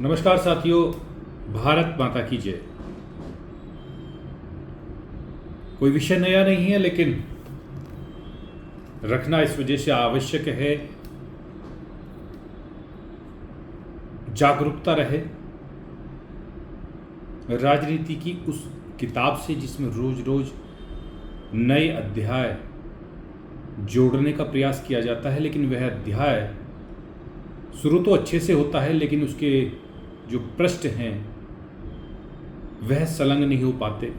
नमस्कार साथियों, भारत माता की जय। कोई विषय नया नहीं है, लेकिन रखना इस वजह से आवश्यक है, जागरूकता रहे राजनीति की उस किताब से जिसमें रोज रोज नए अध्याय जोड़ने का प्रयास किया जाता है। लेकिन वह अध्याय शुरू तो अच्छे से होता है, लेकिन उसके जो पृष्ठ हैं वह संलग्न नहीं हो पाते,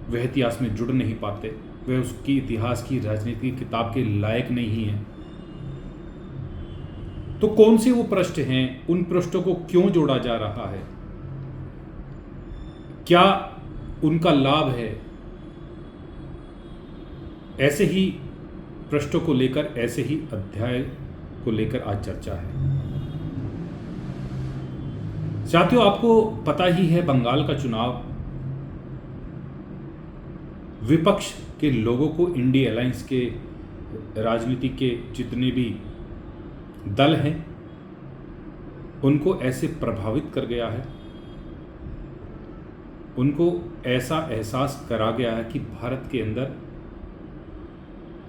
वह इतिहास में जुड़ नहीं पाते, वह उसकी इतिहास की राजनीति की किताब के लायक नहीं है। तो कौन से वो पृष्ठ हैं, उन पृष्ठों को क्यों जोड़ा जा रहा है, क्या उनका लाभ है, ऐसे ही पृष्ठों को लेकर, ऐसे ही अध्याय को लेकर आज चर्चा है। साथियों, आपको पता ही है, बंगाल का चुनाव विपक्ष के लोगों को, इंडिया अलायंस के राजनीति के जितने भी दल हैं उनको ऐसे प्रभावित कर गया है, उनको ऐसा एहसास करा गया है कि भारत के अंदर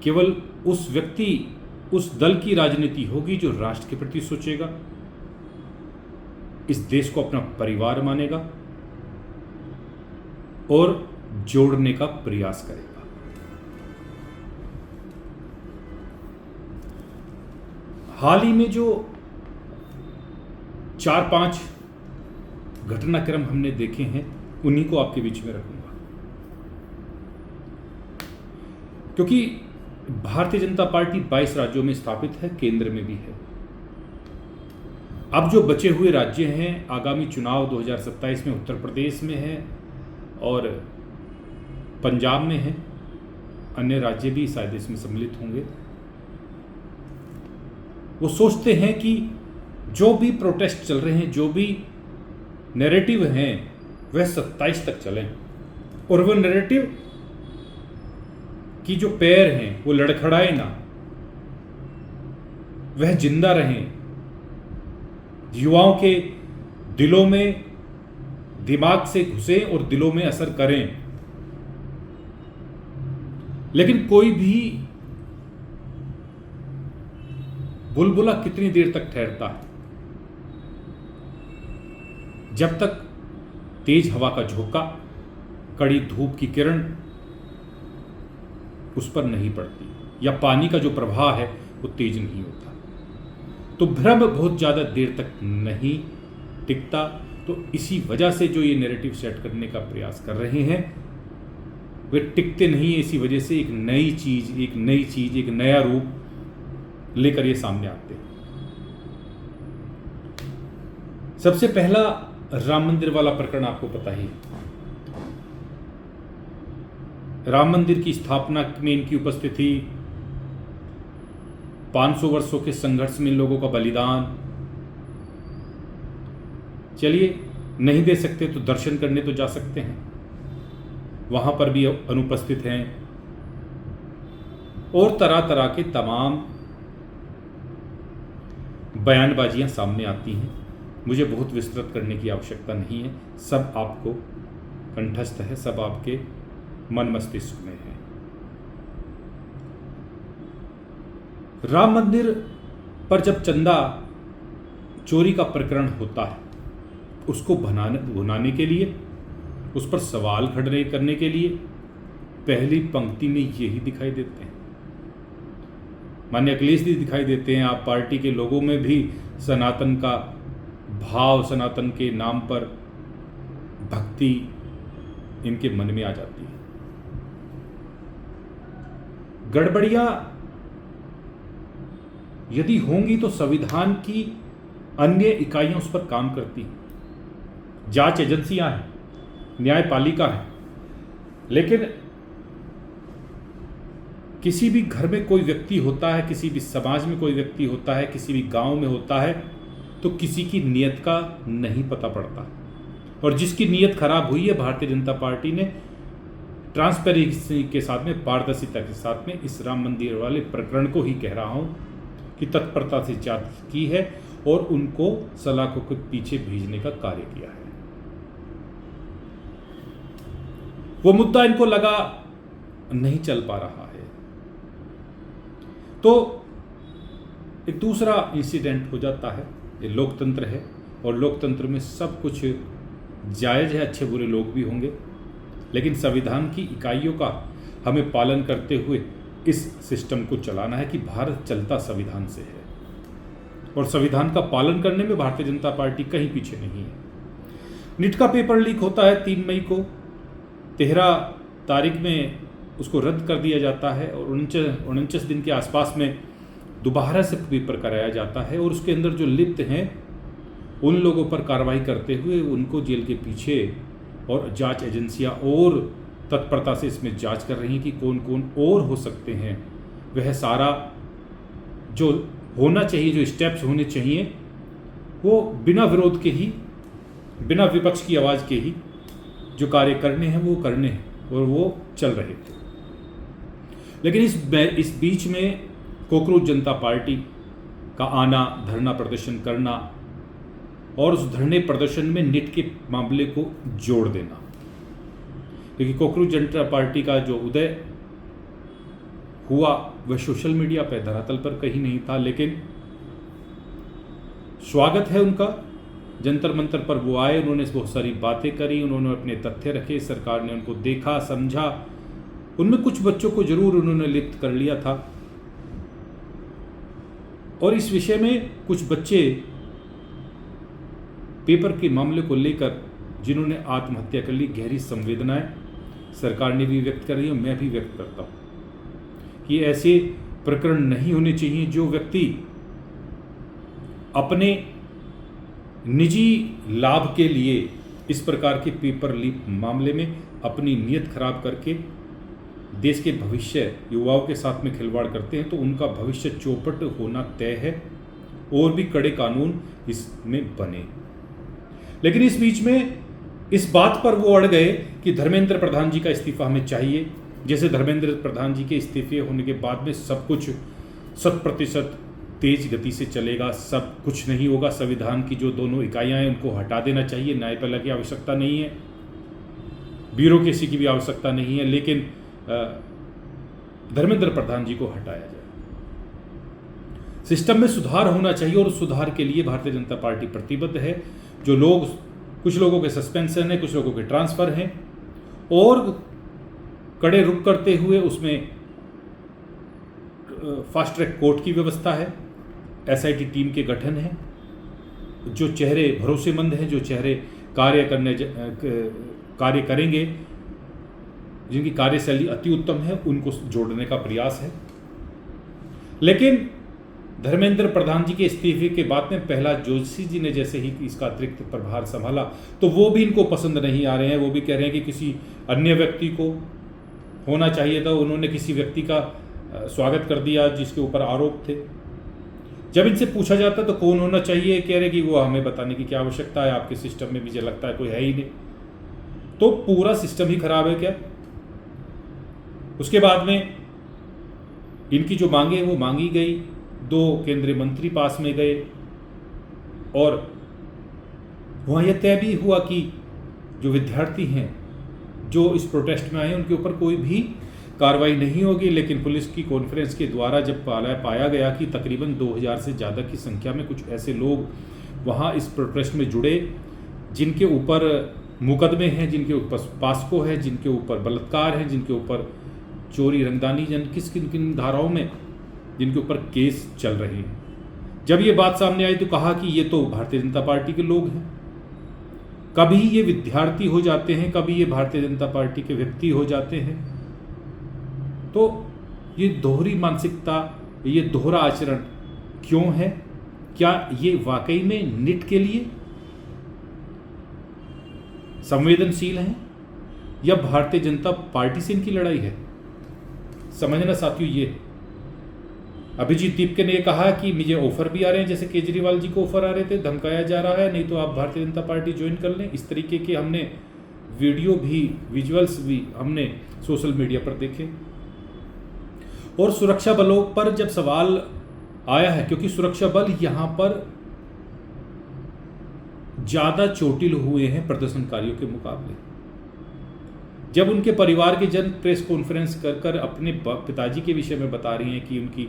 केवल उस व्यक्ति, उस दल की राजनीति होगी जो राष्ट्र के प्रति सोचेगा, इस देश को अपना परिवार मानेगा और जोड़ने का प्रयास करेगा। हाल ही में जो 4-5 घटनाक्रम हमने देखे हैं, उन्हीं को आपके बीच में रखूंगा, क्योंकि भारतीय जनता पार्टी 22 राज्यों में स्थापित है, केंद्र में भी है। अब जो बचे हुए राज्य हैं, आगामी चुनाव 2027 में उत्तर प्रदेश में है और पंजाब में है, अन्य राज्य भी शायद इसमें सम्मिलित होंगे। वो सोचते हैं कि जो भी प्रोटेस्ट चल रहे हैं, जो भी नैरेटिव हैं, वह 27 तक चलें और वह नैरेटिव की जो पैर हैं वो लड़खड़ाए ना, वह जिंदा रहें, युवाओं के दिलों में, दिमाग से घुसे और दिलों में असर करें। लेकिन कोई भी बुलबुला कितनी देर तक ठहरता है? जब तक तेज हवा का झोंका, कड़ी धूप की किरण उस पर नहीं पड़ती, या पानी का जो प्रवाह है वो तेज नहीं होता, तो भ्रम बहुत ज़्यादा देर तक नहीं टिकता। तो इसी वजह से जो ये नैरेटिव सेट करने का प्रयास कर रहे हैं वे टिकते नहीं है। इसी वजह से एक नई चीज़, एक नया रूप लेकर ये सामने आते हैं। सबसे पहला राम मंदिर वाला प्रकरण आपको पता ही है। राम मंदिर की स्थापना में इनकी उपस्थिति, 500 वर्षों के संघर्ष में इन लोगों का बलिदान। चलिए, नहीं दे सकते तो दर्शन करने तो जा सकते हैं, वहां पर भी अनुपस्थित हैं। और तरह तरह के तमाम बयानबाजियां सामने आती हैं। मुझे बहुत विस्तृत करने की आवश्यकता नहीं है, सब आपको कंठस्थ है, सब आपके मन मस्तिष्क में है। राम मंदिर पर जब चंदा चोरी का प्रकरण होता है, उसको भुनाने के लिए, उस पर सवाल खड़े करने के लिए पहली पंक्ति में यही दिखाई देते हैं। माननीय अखिलेश जी दिखाई देते हैं। आप पार्टी के लोगों में भी सनातन का भाव, सनातन के नाम पर भक्ति इनके मन में आ जाती है। गड़बड़ियां यदि होंगी तो संविधान की अन्य इकाइयां उस पर काम करती हैं, जांच एजेंसियां हैं, न्यायपालिका है। लेकिन किसी भी घर में कोई व्यक्ति होता है, किसी भी समाज में कोई व्यक्ति होता है, किसी भी गांव में होता है, तो किसी की नीयत का नहीं पता पड़ता। और जिसकी नीयत खराब हुई है, भारतीय जनता पार्टी ने ट्रांसपेरेंसी के साथ में, पारदर्शिता के साथ में इस राम मंदिर वाले प्रकरण को ही कह रहा हूं कि तत्परता से जांच की है और उनको सलाखों के पीछे भेजने का कार्य किया है। वो मुद्दा इनको लगा नहीं चल पा रहा है, तो एक दूसरा इंसिडेंट हो जाता है। ये लोकतंत्र है और लोकतंत्र में सब कुछ जायज़ है, अच्छे बुरे लोग भी होंगे, लेकिन संविधान की इकाइयों का हमें पालन करते हुए इस सिस्टम को चलाना है कि भारत चलता संविधान से है और संविधान का पालन करने में भारतीय जनता पार्टी कहीं पीछे नहीं है। नीट का पेपर लीक होता है 3 मई को, 13 तारीख में उसको रद्द कर दिया जाता है और 49 दिन के आसपास में दोबारा से पेपर कराया जाता है और उसके अंदर जो लिप्त हैं उन लोगों पर कार्रवाई करते हुए उनको जेल के पीछे, और जांच एजेंसियां और तत्परता से इसमें जांच कर रही हैं कि कौन कौन और हो सकते हैं। वह सारा जो होना चाहिए, जो स्टेप्स होने चाहिए, वो बिना विरोध के ही, बिना विपक्ष की आवाज़ के ही जो कार्य करने हैं वो करने हैं और वो चल रहे थे। लेकिन इस बीच में कॉकरोच जनता पार्टी का आना, धरना प्रदर्शन करना और उस धरने प्रदर्शन में नीट के मामले को जोड़ देना, क्योंकि कॉकरोच जनता पार्टी का जो उदय हुआ वह सोशल मीडिया पर, धरातल पर कहीं नहीं था। लेकिन स्वागत है उनका, जंतर मंतर पर वो आए, उन्होंने बहुत सारी बातें करी, उन्होंने अपने तथ्य रखे, सरकार ने उनको देखा, समझा। उनमें कुछ बच्चों को जरूर उन्होंने लिप्त कर लिया था और इस विषय में कुछ बच्चे पेपर के मामले को लेकर जिन्होंने आत्महत्या कर ली, गहरी संवेदनाएं सरकार ने भी व्यक्त कर रही है, मैं भी व्यक्त करता हूं कि ऐसे प्रकरण नहीं होने चाहिए जो व्यक्ति अपने निजी लाभ के लिए इस प्रकार के पेपर लीक मामले में अपनी नीयत खराब करके देश के भविष्य, युवाओं के साथ में खिलवाड़ करते हैं, तो उनका भविष्य चौपट होना तय है और भी कड़े कानून इसमें बने। लेकिन इस बीच में इस बात पर वो अड़ गए कि धर्मेंद्र प्रधान जी का इस्तीफा हमें चाहिए। जैसे धर्मेंद्र प्रधान जी के इस्तीफे होने के बाद में सब कुछ 100% तेज गति से चलेगा, सब कुछ नहीं होगा। संविधान की जो दोनों इकाइयां हैं उनको हटा देना चाहिए, न्यायपालिका की आवश्यकता नहीं है, ब्यूरोक्रेसी की भी आवश्यकता नहीं है, लेकिन धर्मेंद्र प्रधान जी को हटाया जाए। सिस्टम में सुधार होना चाहिए और उस सुधार के लिए भारतीय जनता पार्टी प्रतिबद्ध है। जो लोग, कुछ लोगों के सस्पेंशन है, कुछ लोगों के ट्रांसफर हैं और कड़े रुख करते हुए उसमें फास्ट ट्रैक कोर्ट की व्यवस्था है, एसआईटी टीम के गठन है, जो चेहरे भरोसेमंद हैं, जो चेहरे कार्य करेंगे, जिनकी कार्यशैली अति उत्तम है, उनको जोड़ने का प्रयास है। लेकिन धर्मेंद्र प्रधान जी के इस्तीफे के बाद में प्रहलाद जोशी जी ने जैसे ही इसका अतिरिक्त प्रभार संभाला तो वो भी इनको पसंद नहीं आ रहे हैं। वो भी कह रहे हैं कि किसी अन्य व्यक्ति को होना चाहिए था। उन्होंने किसी व्यक्ति का स्वागत कर दिया जिसके ऊपर आरोप थे। जब इनसे पूछा जाता तो कौन होना चाहिए, कह रहे कि वो हमें बताने की क्या आवश्यकता है, आपके सिस्टम में मुझे लगता है कोई है ही नहीं। तो पूरा सिस्टम ही खराब है क्या? उसके बाद में इनकी जो मांगे वो मांगी गई, 2 केंद्रीय मंत्री पास में गए और वहाँ यह तय भी हुआ कि जो विद्यार्थी हैं जो इस प्रोटेस्ट में आए उनके ऊपर कोई भी कार्रवाई नहीं होगी। लेकिन पुलिस की कॉन्फ्रेंस के द्वारा जब पाया गया कि तकरीबन 2000 से ज़्यादा की संख्या में कुछ ऐसे लोग वहाँ इस प्रोटेस्ट में जुड़े जिनके ऊपर मुकदमे हैं, जिनके ऊपर पास्को है, जिनके ऊपर बलात्कार है, जिनके ऊपर चोरी, रंगदानी, किन किन धाराओं में जिनके ऊपर केस चल रहे हैं। जब ये बात सामने आई तो कहा कि ये तो भारतीय जनता पार्टी के लोग हैं। कभी ये विद्यार्थी हो जाते हैं, कभी ये भारतीय जनता पार्टी के व्यक्ति हो जाते हैं। तो ये दोहरी मानसिकता, ये दोहरा आचरण क्यों है? क्या ये वाकई में नीट के लिए संवेदनशील हैं या भारतीय जनता पार्टी से इनकी लड़ाई है? समझना साथियों, ये अभिजीत दीपके ने कहा कि मुझे ऑफर भी आ रहे हैं, जैसे केजरीवाल जी को ऑफर आ रहे थे, धमकाया जा रहा है, नहीं तो आप भारतीय जनता पार्टी ज्वाइन कर लें। इस तरीके के हमने वीडियो भी, विजुअल्स भी हमने सोशल मीडिया पर देखे। और सुरक्षा बलों पर जब सवाल आया है, क्योंकि सुरक्षा बल यहाँ पर ज़्यादा चोटिल हुए हैं प्रदर्शनकारियों के मुकाबले। जब उनके परिवार के जन प्रेस कॉन्फ्रेंस कर अपने पिताजी के विषय में बता रही हैं कि उनकी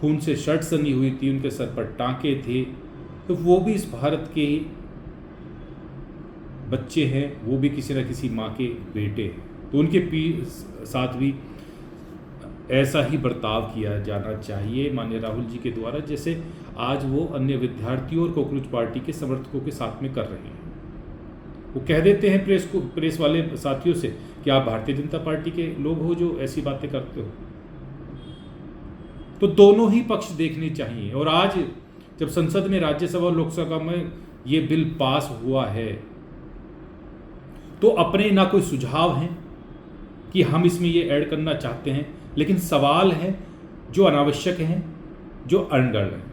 खून से शर्ट सनी हुई थी, उनके सर पर टांके थे, तो वो भी इस भारत के बच्चे हैं, वो भी किसी न किसी माँ के बेटे हैं, तो उनके साथ भी ऐसा ही बर्ताव किया जाना चाहिए माननीय राहुल जी के द्वारा, जैसे आज वो अन्य विद्यार्थियों और कॉकरोच पार्टी के समर्थकों के साथ में कर रहे हैं। वो कह देते हैं प्रेस वाले साथियों से कि आप भारतीय जनता पार्टी के लोग हो जो ऐसी बातें करते हो। तो दोनों ही पक्ष देखने चाहिए। और आज जब संसद में, राज्यसभा और लोकसभा में ये बिल पास हुआ है, तो अपने ना कोई सुझाव हैं कि हम इसमें ये ऐड करना चाहते हैं, लेकिन सवाल हैं जो अनावश्यक हैं, जो अनगढ़ हैं।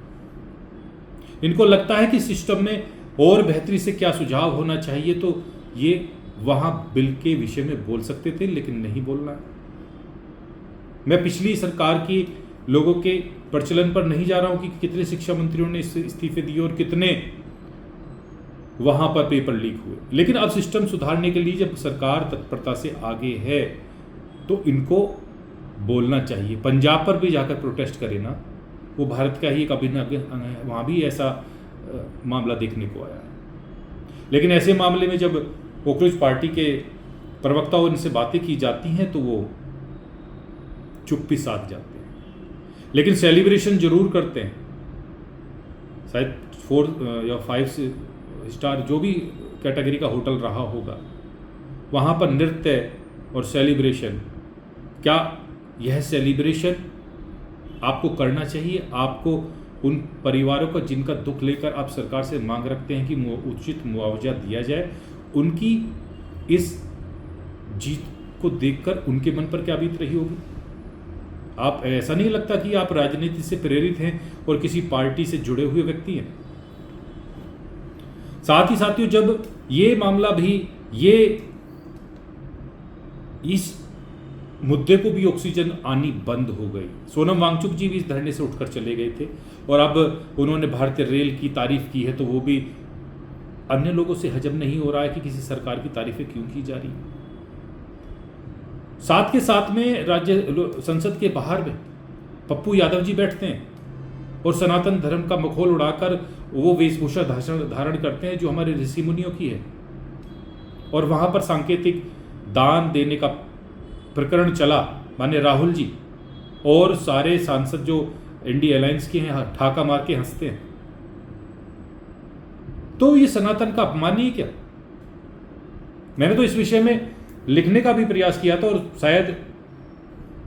इनको लगता है कि सिस्टम में और बेहतरी से क्या सुझाव होना चाहिए, तो ये वहां बिल के विषय में बोल सकते थे, लेकिन नहीं बोलना है। मैं पिछली सरकार की लोगों के प्रचलन पर नहीं जा रहा हूं कि कितने शिक्षा मंत्रियों ने इस्तीफे दिए और कितने वहां पर पेपर लीक हुए, लेकिन अब सिस्टम सुधारने के लिए जब सरकार तत्परता से आगे है तो इनको बोलना चाहिए। पंजाब पर भी जाकर प्रोटेस्ट करे ना, वो भारत का ही एक अभिन्न अंग है, वहाँ भी ऐसा मामला देखने को आया है। लेकिन ऐसे मामले में जब कॉकरोच पार्टी के प्रवक्ताओं इनसे बातें की जाती हैं तो वो चुप्पी साध जाते हैं, लेकिन सेलिब्रेशन जरूर करते हैं। शायद 4 या 5 स्टार जो भी कैटेगरी का होटल रहा होगा, वहाँ पर नृत्य और सेलिब्रेशन, क्या यह सेलिब्रेशन आपको करना चाहिए? आपको उन परिवारों का जिनका दुख लेकर आप सरकार से मांग रखते हैं कि उचित मुआवजा दिया जाए, उनकी इस जीत को देखकर उनके मन पर क्या बीत रही होगी? आप ऐसा नहीं लगता कि आप राजनीति से प्रेरित हैं और किसी पार्टी से जुड़े हुए व्यक्ति हैं? साथ ही साथियों, जब ये मामला भी, ये इस मुद्दे को भी ऑक्सीजन आनी बंद हो गई। सोनम वांगचुक जी भी इस धरने से उठकर चले गए थे और अब उन्होंने भारतीय रेल की तारीफ की है, तो वो भी अन्य लोगों से हजम नहीं हो रहा है कि किसी सरकार की तारीफें क्यों की जा रही। साथ के साथ में राज्य संसद के बाहर में पप्पू यादव जी बैठते हैं और सनातन धर्म का मखौल उड़ाकर वो वेशभूषा धारण करते हैं जो हमारे ऋषि मुनियों की है, और वहां पर सांकेतिक दान देने का प्रकरण चला। माननीय राहुल जी और सारे सांसद जो इंडिया अलायंस के हैं ठाका मार के हंसते हैं। तो ये सनातन का अपमान नहीं क्या? मैंने तो इस विषय में लिखने का भी प्रयास किया था, और शायद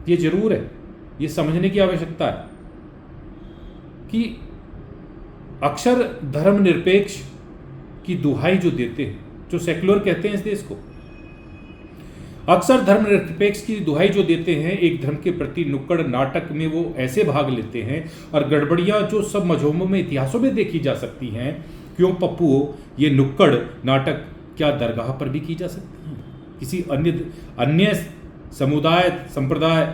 ये जरूर है, ये समझने की आवश्यकता है कि अक्सर धर्मनिरपेक्ष की दुहाई जो देते हैं, जो सेक्युलर कहते हैं इस देश को, अक्सर धर्मनिरपेक्ष की दुहाई जो देते हैं, एक धर्म के प्रति नुक्कड़ नाटक में वो ऐसे भाग लेते हैं, और गड़बड़ियां जो सब मजहबों में, इतिहासों में देखी जा सकती हैं, क्यों पप्पू ये नुक्कड़ नाटक क्या दरगाह पर भी की जा सकती हैं? किसी अन्य समुदाय संप्रदाय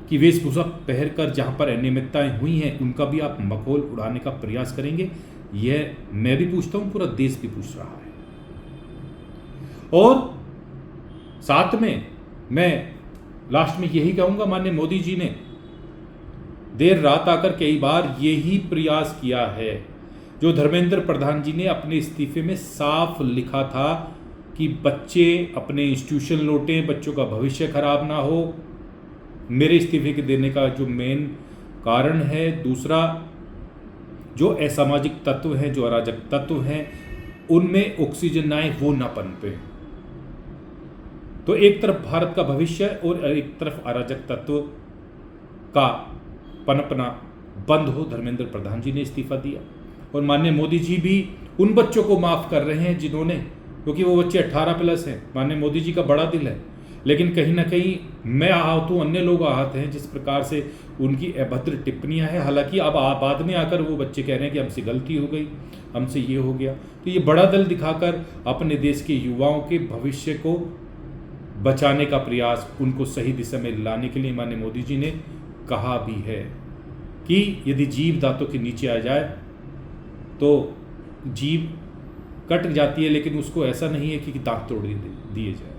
की वेशभूषा पहनकर जहां पर अनियमितताएं हुई हैं, उनका भी आप मखौल उड़ाने का प्रयास करेंगे? यह मैं भी पूछता हूं, पूरा देश भी पूछ रहा है। और साथ में मैं लास्ट में यही कहूंगा, माननीय मोदी जी ने देर रात आकर कई बार यही प्रयास किया है जो धर्मेंद्र प्रधान जी ने अपने इस्तीफे में साफ लिखा था कि बच्चे अपने इंस्टीट्यूशन लौटें, बच्चों का भविष्य खराब ना हो। मेरे इस्तीफे के देने का जो मेन कारण है। दूसरा, जो असामाजिक तत्व हैं, जो अराजक तत्व हैं, उनमें ऑक्सीजन ना आए, वो ना पनपे। तो एक तरफ भारत का भविष्य और एक तरफ अराजक तत्व का पनपना बंद हो। धर्मेंद्र प्रधान जी ने इस्तीफा दिया, और माननीय मोदी जी भी उन बच्चों को माफ कर रहे हैं जिन्होंने, क्योंकि वो बच्चे 18+ हैं। माननीय मोदी जी का बड़ा दिल है, लेकिन कहीं ना कहीं मैं आहत हूँ, अन्य लोग आहत हैं जिस प्रकार से उनकी अभद्र टिप्पणियां हैं। हालांकि अब बाद में आकर वो बच्चे कह रहे हैं कि हमसे गलती हो गई, हमसे ये हो गया। तो ये बड़ा दिल दिखाकर अपने देश के युवाओं के भविष्य को बचाने का प्रयास, उनको सही दिशा में लाने के लिए माननीय मोदी जी ने कहा भी है कि यदि जीभ दांतों के नीचे आ जाए तो जीभ कट जाती है, लेकिन उसको ऐसा नहीं है कि दांत तोड़ दिए जाए।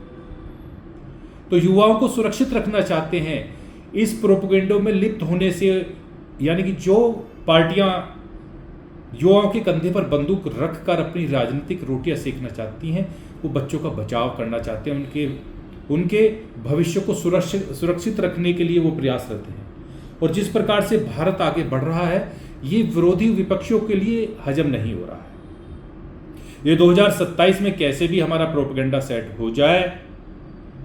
तो युवाओं को सुरक्षित रखना चाहते हैं इस प्रोपेगेंडो में लिप्त होने से, यानी कि जो पार्टियां युवाओं के कंधे पर बंदूक रखकर अपनी राजनीतिक रोटियां सेकना चाहती हैं, वो बच्चों का बचाव करना चाहते हैं, उनके भविष्य को सुरक्षित रखने के लिए वो प्रयासरत हैं। और जिस प्रकार से भारत आगे बढ़ रहा है, ये विरोधी विपक्षियों के लिए हजम नहीं हो रहा है। ये 2027 में कैसे भी हमारा प्रोपेगेंडा सेट हो जाए,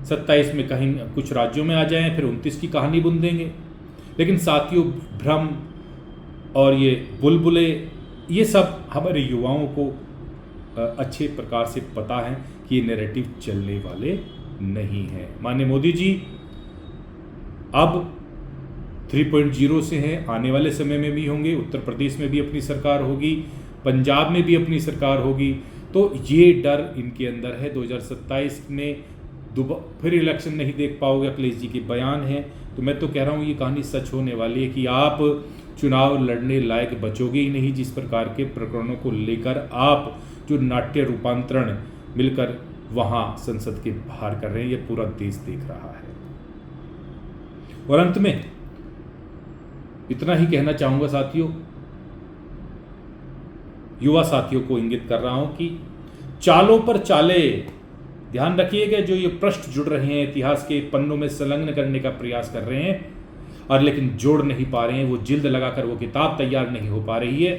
27 में कहीं कुछ राज्यों में आ जाएं, फिर 29 की कहानी बुन देंगे। लेकिन साथियों, भ्रम और ये बुलबुले, ये सब हमारे युवाओं को अच्छे प्रकार से पता है कि ये नैरेटिव चलने वाले नहीं हैं। माननीय मोदी जी अब 3.0 से हैं, आने वाले समय में भी होंगे, उत्तर प्रदेश में भी अपनी सरकार होगी, पंजाब में भी अपनी सरकार होगी। तो ये डर इनके अंदर है। 2027 में फिर इलेक्शन नहीं देख पाओगे, अखिलेश जी के बयान हैं। तो मैं तो कह रहा हूँ ये कहानी सच होने वाली है कि आप चुनाव लड़ने लायक बचोगे ही नहीं, जिस प्रकार के प्रकरणों को लेकर आप जो नाट्य रूपांतरण मिलकर वहाँ संसद के बाहर कर रहे हैं, ये पूरा देश देख रहा है। और अंत में इतना ही कहना चाहूँगा साथियों, युवा साथियों को इंगित कर रहा हूँ कि चालों पर चाले, ध्यान रखिएगा, जो ये पृष्ठ जुड़ रहे हैं, इतिहास के पन्नों में संलग्न करने का प्रयास कर रहे हैं और लेकिन जोड़ नहीं पा रहे हैं, वो जिल्द लगाकर वो किताब तैयार नहीं हो पा रही है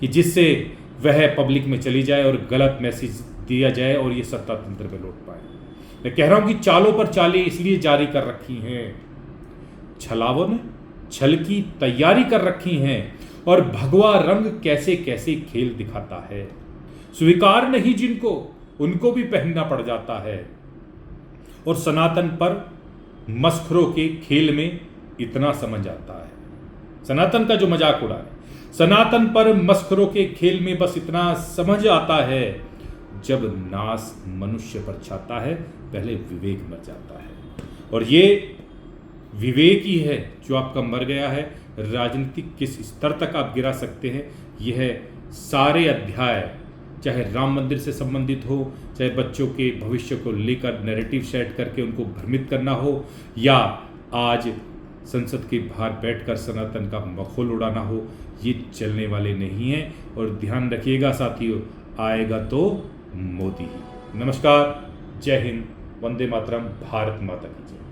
कि जिससे वह पब्लिक में चली जाए और गलत मैसेज दिया जाए और ये सत्ता तंत्र में लौट पाए। मैं कह रहा हूं कि चालों पर चालें इसलिए जारी कर रखी हैं, छलावों ने छल की तैयारी कर रखी हैं और भगवा रंग कैसे कैसे खेल दिखाता है। स्वीकार नहीं जिनको, उनको भी पहनना पड़ जाता है। और सनातन पर मस्खरों के खेल में इतना समझ आता है, सनातन का जो मजाक उड़ा है, सनातन पर मस्खरों के खेल में बस इतना समझ आता है, जब नास मनुष्य पर छाता है पहले विवेक मर जाता है। और ये विवेक ही है जो आपका मर गया है। राजनीतिक किस स्तर तक आप गिरा सकते हैं, यह सारे अध्याय, चाहे राम मंदिर से संबंधित हो, चाहे बच्चों के भविष्य को लेकर नैरेटिव सेट करके उनको भ्रमित करना हो, या आज संसद के बाहर बैठकर सनातन का मखौल उड़ाना हो, ये चलने वाले नहीं हैं। और ध्यान रखिएगा साथियों, आएगा तो मोदी ही। नमस्कार, जय हिंद, वंदे मातरम, भारत माता की जय।